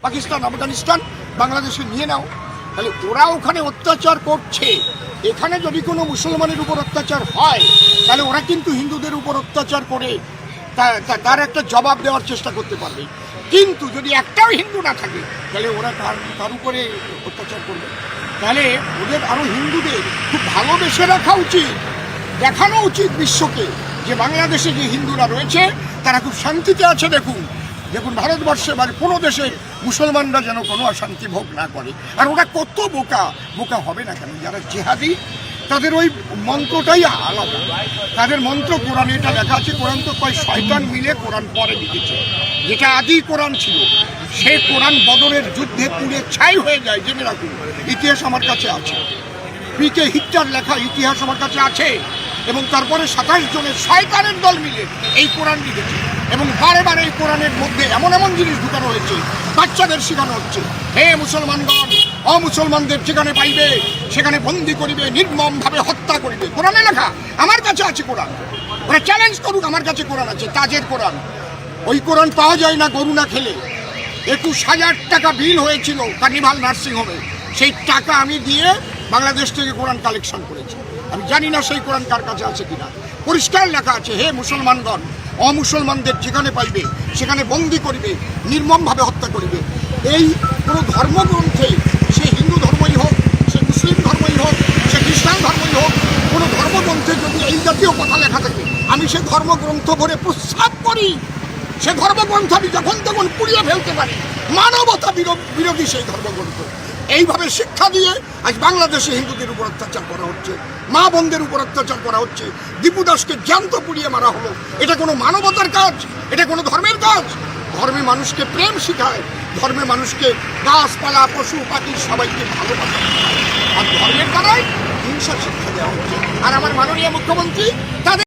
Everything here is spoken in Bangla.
পাকিস্তান, আফগানিস্তান, বাংলাদেশে নিয়ে নাও। তাহলে ওরা ওখানে অত্যাচার করছে, এখানে যদি কোনো মুসলমানের উপর অত্যাচার হয় তাহলে ওরা কিন্তু হিন্দুদের উপর অত্যাচার করে তার একটা জবাব দেওয়ার চেষ্টা করতে পারবে। কিন্তু যদি একটাও হিন্দু না থাকে তাহলে ওরা তার উপরে অত্যাচার করবে। তাহলে ওদের আরও হিন্দুদের খুব ভালোবেসে রাখা উচিত, দেখানো উচিত বিশ্বকে যে বাংলাদেশে যে হিন্দুরা রয়েছে তারা খুব শান্তিতে আছে। দেখুন ভারতবর্ষে মানে কোনো দেশে মুসলমানরা যেন কোনো অশান্তি ভোগ না করে। আর ওরা কত বোকা হবে না কেন? যারা জেহাদি তাদের ওই মন্ত্রটাই আলাদা, তাদের মন্ত্র কোরআনে এটা লেখা আছে। কোরআন তো কয় শয়তান মিলে কোরআন পরে লিখেছে, যেটা আদি কোরআন ছিল সেই কোরআন বদরের যুদ্ধে পুড়ে ছাই হয়ে যায়। জেনে রাখুন, ইতিহাস আমার কাছে আছে, পিকে হিটলার লেখা ইতিহাস আমার কাছে আছে। এবং তারপরে 27 জনের শয়তানের দল মিলে এই কোরআন লিখেছে এবং বারে বারে এই কোরআনের মধ্যে এমন এমন জিনিস ঢুকানো হয়েছে, বাচ্চাদের শেখানো হচ্ছে, হে মুসলমানগণ, অমুসলমানদের যেখানে পাইবে সেখানে বন্দি করিবে, নির্মমভাবে হত্যা করিবে। কোরআনে লেখা আমার কাছে আছে কোরআন, ওরা চ্যালেঞ্জ করুক, আমার কাছে কোরআন আছে, তাজের কোরআন। ওই কোরআন পাওয়া যায় না গরু না খেলে। 21,000 টাকা বিল হয়েছিল কার্নিভাল নার্সিংহোমে, সেই টাকা আমি দিয়ে বাংলাদেশ থেকে কোরআন কালেকশন করেছি। আমি জানি না সেই কোরআন কার কাছে আছে কিনা। পরিষ্কার লেখা আছে, হে মুসলমানগণ, অমুসলমানদের যেখানে পাইবে সেখানে বন্দি করিবে, নির্মমভাবে হত্যা করিবে। এই কোনো ধর্মগ্রন্থে, সে হিন্দু ধর্মই হোক, সে মুসলিম ধর্মই হোক, সে খ্রিস্টান ধর্মই হোক, কোনো ধর্মগ্রন্থে যদি এই জাতীয় কথা লেখা থাকে আমি সে ধর্মগ্রন্থ ভরে প্রস্তাব করি। সে ধর্মগ্রন্থ আমি যখন তখন পুড়িয়ে ফেলতে পারি। মানবতা বিরোধী সেই ধর্মগ্রন্থ। এইভাবে শিক্ষা দিয়ে আজ বাংলাদেশে হিন্দুদের উপর অত্যাচার করা হচ্ছে, মা বোনদের উপর অত্যাচার করা হচ্ছে। দীপু দাসকে জ্যান্ত পুড়িয়ে মারা হলো। এটা কোনো মানবতার কাজ? এটা কোনো ধর্মের কাজ? ধর্মে মানুষকে প্রেম শিখায়, ধর্মে মানুষকে গাছপালা, পশু পাখি সবাইকে ভালোবাসা শেখায়। আর ধর্মের দ্বারাই হিংসা শিক্ষা দেওয়া হচ্ছে। আর আমার মাননীয় মুখ্যমন্ত্রী তাদের